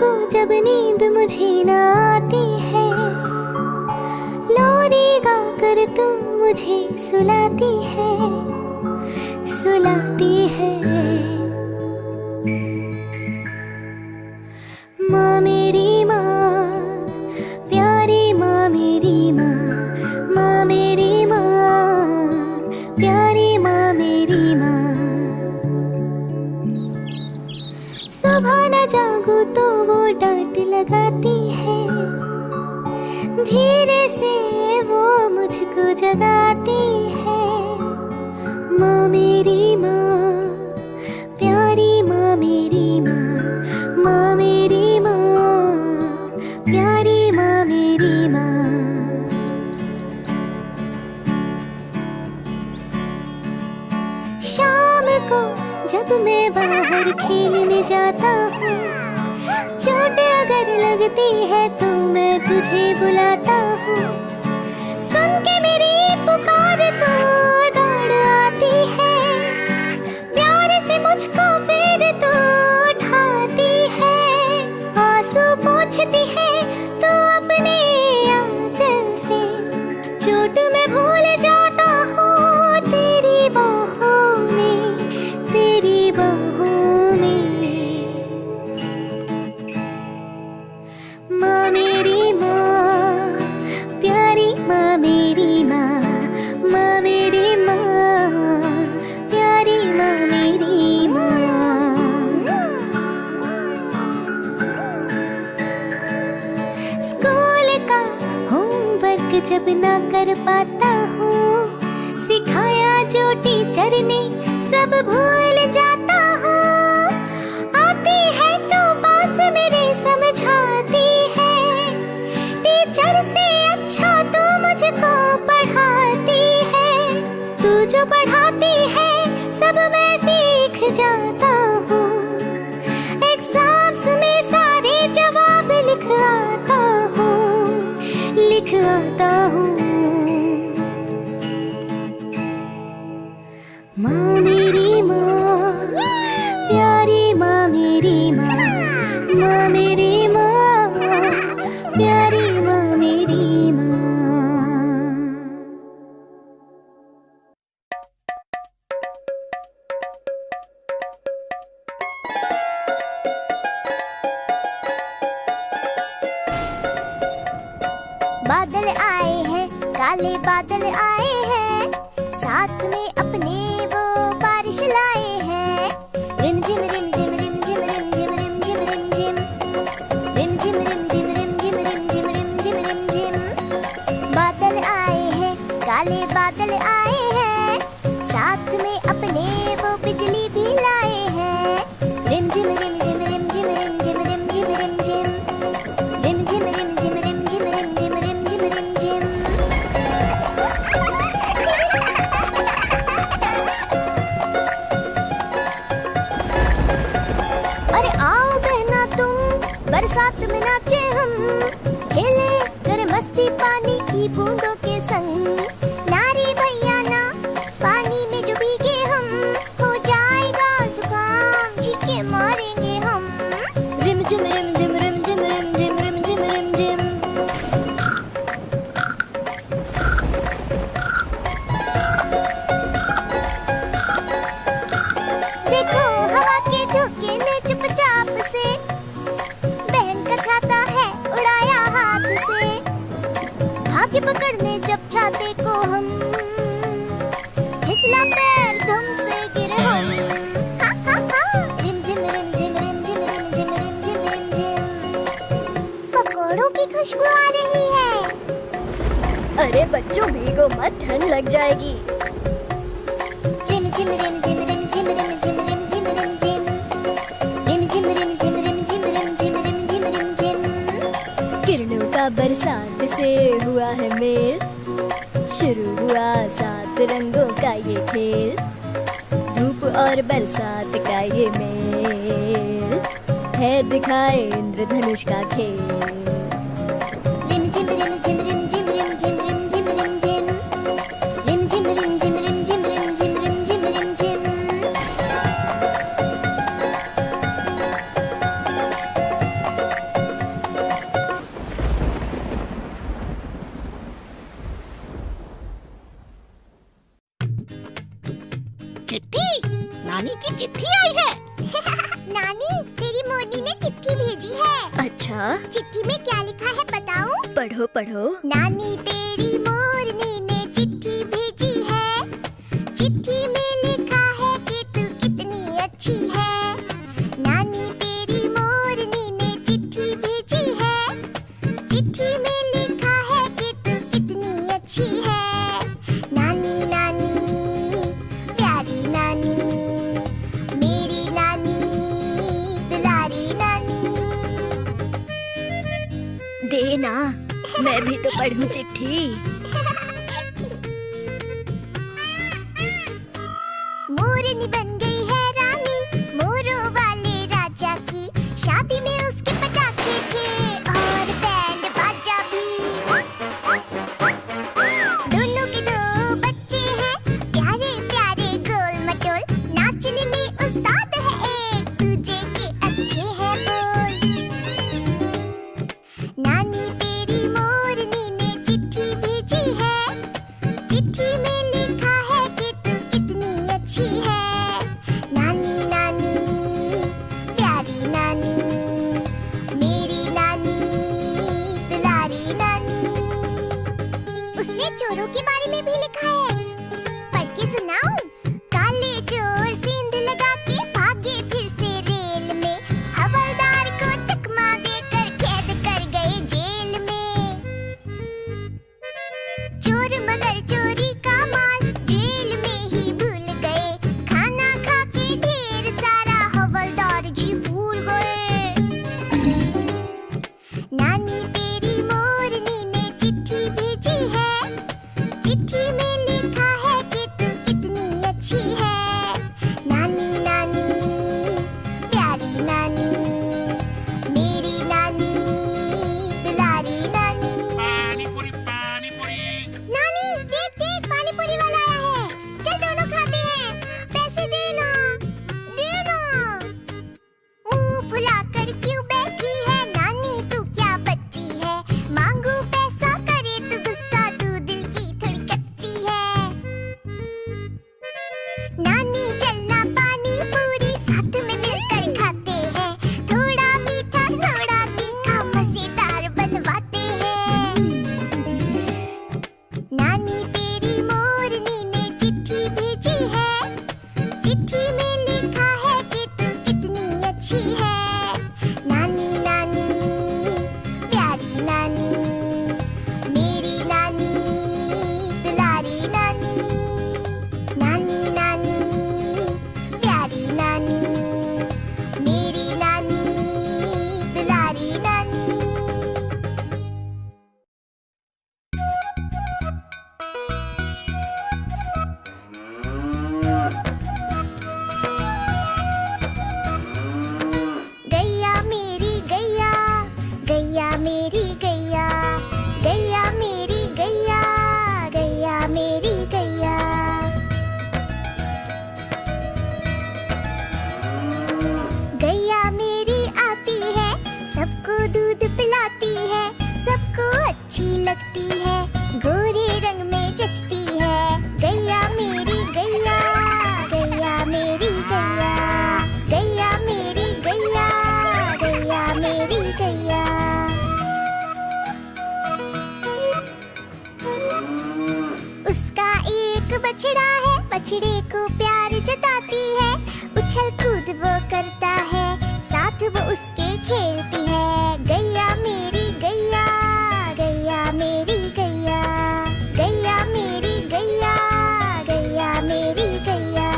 को जब नींद मुझे न आती है, लोरी गा कर तू मुझे सुलाती है, सुलाती है। माँ मेरी माँ, प्यारी माँ मेरी माँ, माँ मेरी माँ, प्यारी माँ मेरी माँ। सुबह न जागूं तो वो डांट लगाती है, धीरे से वो मुझको जगाती है। माँ मेरी माँ, प्यारी माँ मेरी माँ, माँ मेरी माँ, प्यारी माँ मेरी माँ। शाम को जब मैं बाहर खेलने जाता हूँ, चोट अगर लगती है तो मैं तुझे बुलाता हूँ। सुन के मेरी पुकार तो दौड़ आती है, प्यार से मुझको फिर तो उठाती है। आंसू पोंछती है तो अपने आंचल से, चोट मैं भूल जाता हूँ तेरी बाहों में, तेरी बाहों में। माँ मेरी माँ, प्यारी माँ मेरी माँ, माँ मेरी माँ, प्यारी माँ मेरी माँ। स्कूल का होमवर्क जब ना कर पाता हूँ, सिखाया जो टीचर ने सब भूल जाता हूँ। आती है तो पास मेरे समझाती है, टीचर से अच्छा तो मुझको पढ़ाती है। तू जो पढ़ाती है सब मैं सीख जाता हूँ, एग्जाम्स में सारे जवाब लिख आता हूँ, लिख आता हूँ। माँ मेरी माँ, प्यारी माँ मेरी माँ, माँ मेरी माँ, प्यारी माँ मेरी माँ। बादल आए हैं, काले बादल आए हैं, साथ में अपने वो बारिश लाए हैं। रिम झिम रिम झिम रिम झिम रिम झिम रिम झिम रिम झिम, रिम झिम रिम झिम रिम झिम रिम झिम रिम झिम रिम झिम। बादल आए हैं, काले बादल आए हैं, साथ में अपने वो बिजली भी लाए हैं। रिम झिम रिम झिम रिम झिम रिम झिम रिम झिम रिम झिम, रिम झिम रिम झिम रिम झिम रिम झिम रिम झिम रिम झिम। अरे आओ बहना तुम, बरसात में नाचे हम, खेले कर मस्ती पानी की बूंदों के संग। नारी भैया ना, पानी में जो भीगे हम, हो जाएगा जुकाम, छींके मारेंगे हम। रिम झिम रिम झिम रिम झिम रिम झिम रिम झिम रिम झिम। देखो हवा के झोंके ने चुपचाप से बहन का छाता है उड़ाया हाथ से। भाग्य पकड़ने जब छाते को हम, फिसला पैर धम से गिरे हम। हा हा हा। रिम झिम रिम झिम रिम झिम रिम झिम रिम झिम रिम झिम। पकौड़ों की खुशबू आ रही है। अरे बच्चों भीगो मत, ठंड लग जाएगी। रिम झिम रिम झिम रिम झिम रिम झिम रिम झिम रिम झिम, रिम झिम रिम झिम रिम झिम रिम झिम रिम झिम रिम झिम। किरणों का बरसात से हुआ है मेल, शुरू हुआ 7 रंगों का ये खेल। धूप और बरसात का ये मेल है, दिखाए इंद्रधनुष का खेल। रिम झिम रिम झिम रिम झिम रिम झिम रिम झिम रिम झिम, रिम झिम रिम झिम रिम झिम रिम झिम रिम झिम रिम झिम। भेजी है। अच्छा, चिट्ठी में क्या लिखा है बताऊं? पढ़ो पढ़ो। नानी तेरी मोरनी ने चिट्ठी भेजी है। चिट्ठी में लिखा है कि तू कितनी अच्छी है। नानी तेरी मोरनी ने चिट्ठी भेजी है। चिट्ठी में लिखा है कि तू कितनी अच्छी है। नानी नानी प्यारी नानी, मेरी नानी दुलारी नानी। दे ना, मैं भी तो पढ़ूं चिट्ठी। मोरनी बन गई है रानी, मोरों वाले राजा की। शादी में उसके पटाखे थे और बैंड बाजा भी। दोनों के दो बच्चे हैं, प्यारे प्यारे गोल मटोल। नाचने में उस्ताद है एक दूजे के अच्छे हैं बोल। नानी तेरी मोरनी ने चिट्ठी भेजी है। चिट्ठी में लिखा है कि तू कितनी अच्छी है। नानी नानी प्यारी नानी, मेरी नानी दुलारी नानी। उसने चोरों के बारे में भी लिखा है, पढ़ के सुनाऊं? काले चोर सींध लगा के भागे फिर से रेल में। हवलदार को चकमा देकर कैद कर गए जेल में। चोर मगर चोरी का माल जेल में ही भूल गए। खाना खा के ढेर सारा हवलदार जी भूल गए। नानी तेरी मोरनी ने चिट्ठी भेजी है। चिट्ठी में लिखा है कि तू कितनी अच्छी है। नानी नानी प्यारी नानी, मेरी नानी दुलारी नानी। पानी पूरी पानी पूरी। नानी देख देख, पानी पूरी वाला आया है। चल दोनों खाते हैं। पैसे देना देना। मुंह फुलाकर क्यों बैठी है नानी, तू क्या बच्ची है। मांगू पैसा करे तू गुस्सा, तू दिल की थोड़ी कच्ची है। नानी चलना पानी पूरी साथ में मिलकर खाते हैं। थोड़ा मीठा थोड़ा तीखा मजेदार बनवाते हैं। नानी तेरी मोरनी ने चिट्ठी भेजी है। चिट्ठी में लिखा है कि तू कितनी अच्छी है। नानी नानी प्यारी नानी, मेरी नानी दुलारी नानी। नानी नानी प्यारी नानी, मेरी नानी दुलारी नानी। गैया मेरी गैया, गैया मेरी गैया, गैया मेरी गैया, गैया मेरी गैया। गैया मेरी आती है, सबको दूध पिलाती है। सबको अच्छी लगती है, गोरे रंग में जचती है। गैया मेरी गैया, गैया मेरी गैया, गैया मेरी गैया, गैया मेरी गैया। उसका एक बछड़ा है, बछड़े को प्यार जताती है। उछल कूद वो करता है, साथ वो उसके खेलती है। गैया मेरी गैया, गैया मेरी गैया, गैया मेरी गैया, गैया मेरी गैया।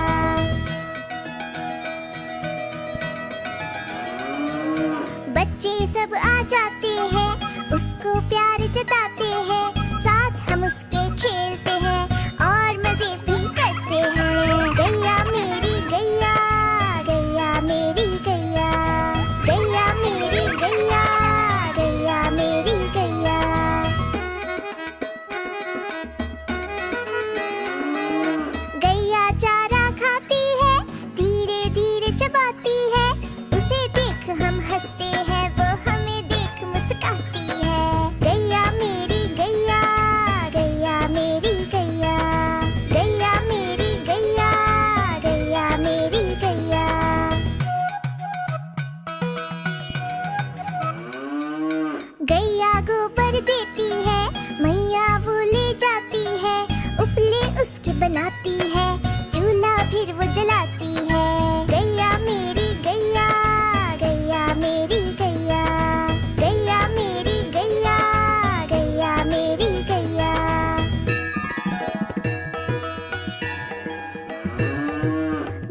बच्चे सब आ जाते हैं, उसको प्यार जताते हैं। साथ हम उसके खेलते हैं और मजे भी करते हैं। गैया मेरी गैया, गैया मेरी गैया, गैया मेरी गैया, गैया मेरी गैया। गैया चारा खाती है, धीरे धीरे चबाती है। उसे देख हम हंसते हैं, वो हमें देख मुस्कुराती बनाती है, चूल्हा फिर वो जलाती है। गैया मेरी गैया, गैया मेरी गैया, गैया मेरी गैया, गैया मेरी गैया।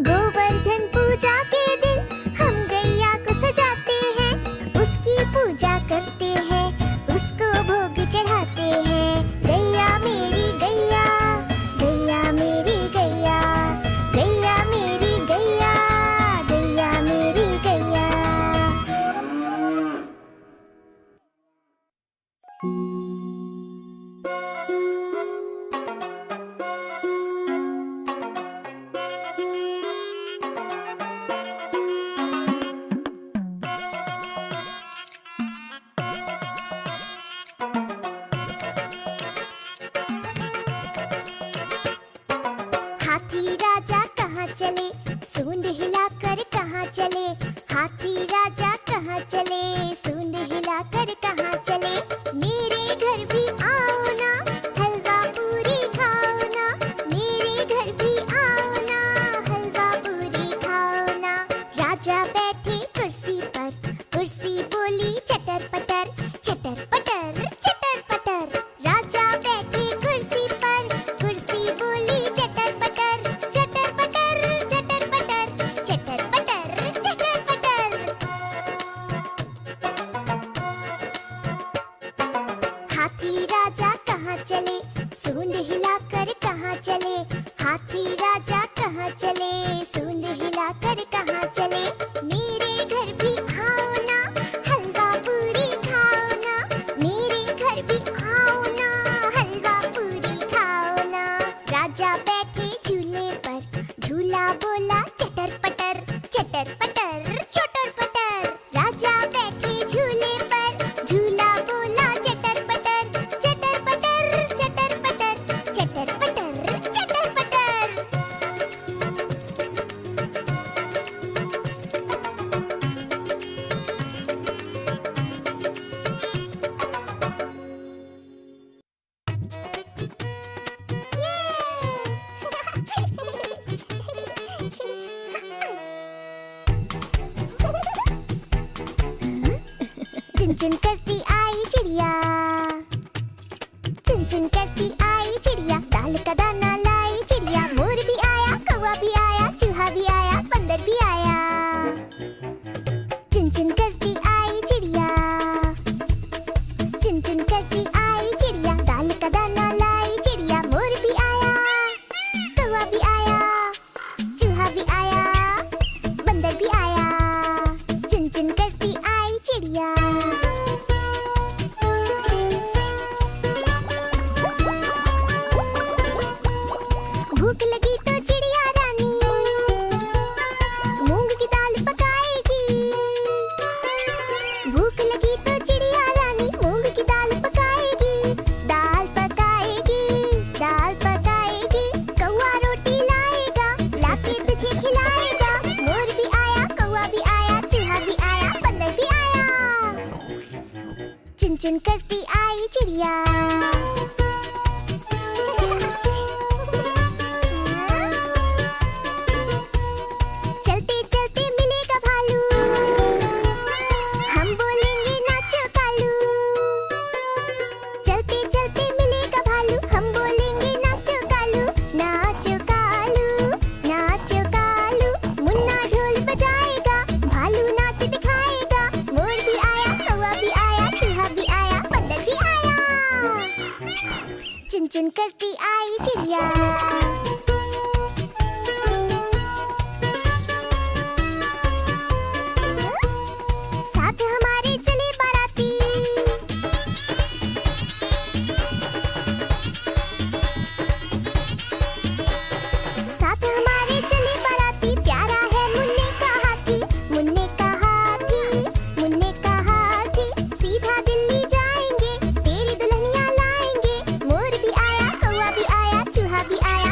गोवर्धन पूजा के दिन हम गैया को सजाते हैं, उसकी पूजा करते हैं, उसको भोग चढ़ाते हैं। गैया मेरी गैया, गैया मेरी गैया, गैया मेरी गैया, गैया मेरी गैया। हाथी राजा कहाँ चले, सूंड हिलाकर कहाँ चले। हाथी राजा कहाँ चले, सूंड हिलाकर कहाँ चले। मेरे घर भी आओ ना, हलवा पूरी खाओ ना। मेरे घर भी आओ ना, हलवा पूरी खाओ ना। राजा बैठे कुर्सी पर, कुर्सी बोली चटर पटर, चटर पटर, चटर पटर। राजा बैठे कुर्सी पर, कुर्सी बोली चटर पटर, चटर पटर, चटर पटर, चटर पटर, चटर पटर। हाथी राजा कहाँ चले, सूंड हिलाकर कहाँ चले। हाथी राजा कहाँ चले, सूंड हिलाकर कहाँ चले। मेरे घर भी आओ ना, हलवा पूरी खाओ ना। मेरे घर भी आओ ना, हलवा पूरी खाओ ना। राजा बैठे झूले पर, झूला बोला चटर पटर, चटर पटर, चटर पटर। राजा बैठे झूले पर, झूला बोला चटर पटर, चटर पटर, चटर पटर, चटर पटर, चटर पटर। चुन चुन करती आई चिड़िया, चुन चुन करती आई चिड़िया। दाल का दाना लाई चिड़िया, मोर भी आया, कौवा भी आया, चूहा भी आया, बंदर भी आया। चुन चुन करती आई चिड़िया, चुन चुन करती आई चिड़िया। दाल का दाना लाई चिड़िया, मोर भी आया, कौवा भी आया, चूहा भी आया, बंदर भी आया। चुन चुन करती आई चिड़िया। भूख लगी तो चिड़िया रानी मूंग की दाल पकाएगी। भूख लगी तो चिड़िया रानी मूंग की दाल पकाएगी। दाल पकाएगी, दाल पकाएगी। कौवा रोटी लाएगा, लाके तुझे खिलाएगा। मोर भी आया, कौवा भी आया, चूहा भी आया, बंदर भी आया। चुन चुन करती आई चिड़िया। चलते चलते मिलेगा भालू, हम बोलेंगे नाचो कालू। चलते चलते मिलेगा भालू, हम बोलेंगे नाचो कालू, नाचो कालू, नाचो कालू। मुन्ना ढोल बजाएगा, भालू नाच दिखाएगा। मोर भी आया, कौवा भी आया, चूहा भी आया, बंदर भी आया। चुन चुन करती आई चिड़िया। साथ हमारे चले बाराती, साथ हमारे चले बाराती। प्यारा है मुन्ने का हाथी, मुन्ने का हाथी, मुन्ने का हाथी। सीधा दिल्ली जाएंगे, तेरी दुल्हनिया लाएंगे। मोर भी आया, कौवा भी आया, चूहा भी आया,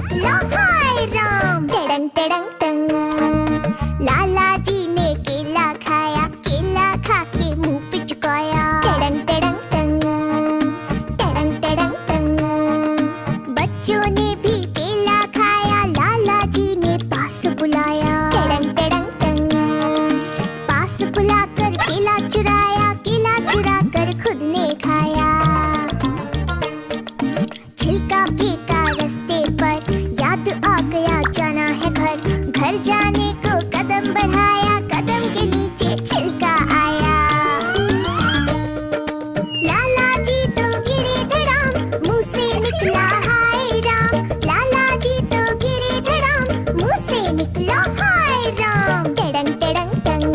निकला हाय राम। टेडंग टेडंग टंग, लाला जी ने केला खाया, केला खा के मुंह पे चुकाया। टेडंग टेडंग टंग, टेडंग टेडंग टंग, बच्चों ने भी केला खाया, लाला जी ने पास बुलाया। टेडंग टेडंग टंग, पास बुलाकर केला चुराया, केला चुरा कर खुद ने खाया। छिलका फेंका रास्ते पर, याद आ गया जाना है घर। घर जाने को कदम बढ़ाया, कदम के नीचे छिलका आया। लाला जी तो गिरे धड़ाम, मुंह से निकला हाय राम। लाला जी तो गिरे धड़ाम, मुंह से निकला हाय राम। टेडंग टेडंग टंग।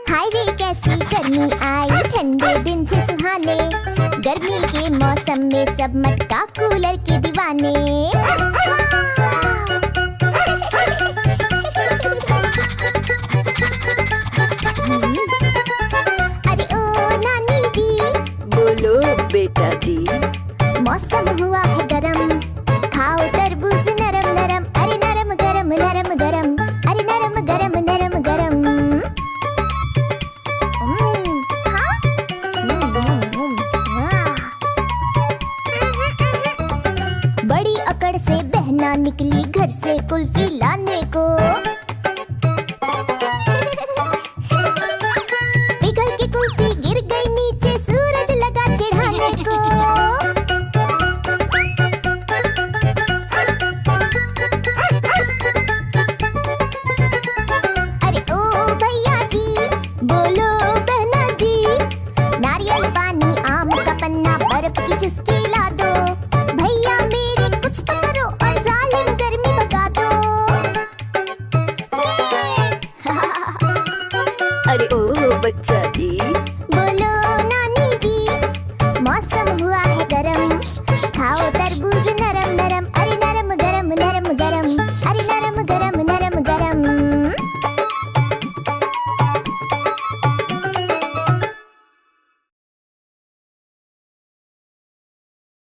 हाय रे कैसी गर्मी आई, ठंडे दिन थे सुहाने। गर्मी के मौसम में सब मटका कूलर के दीवाने। अरे ओ नानी जी, बोलो बेटा जी। मौसम हुआ है गरम, खाओ तरबूज नरम नरम। अरे नरम गरम नरम गरम, अरे नरम गरम नरम गरम। बड़ी अकड़ से बहना निकली घर से कुल्फी लाने को। पिघल के कुल्फी गिर गई नीचे, सूरज लगा चिढ़ाने को। अरे ओ भैया जी, बोलो बहना जी, नारियल पानी आम का पन्ना बर्फ की चुस्की ला दो। भैया मेरे कुछ तो करो और जालिम गर्मी भगा दो। अरे ओ बच्चा जी,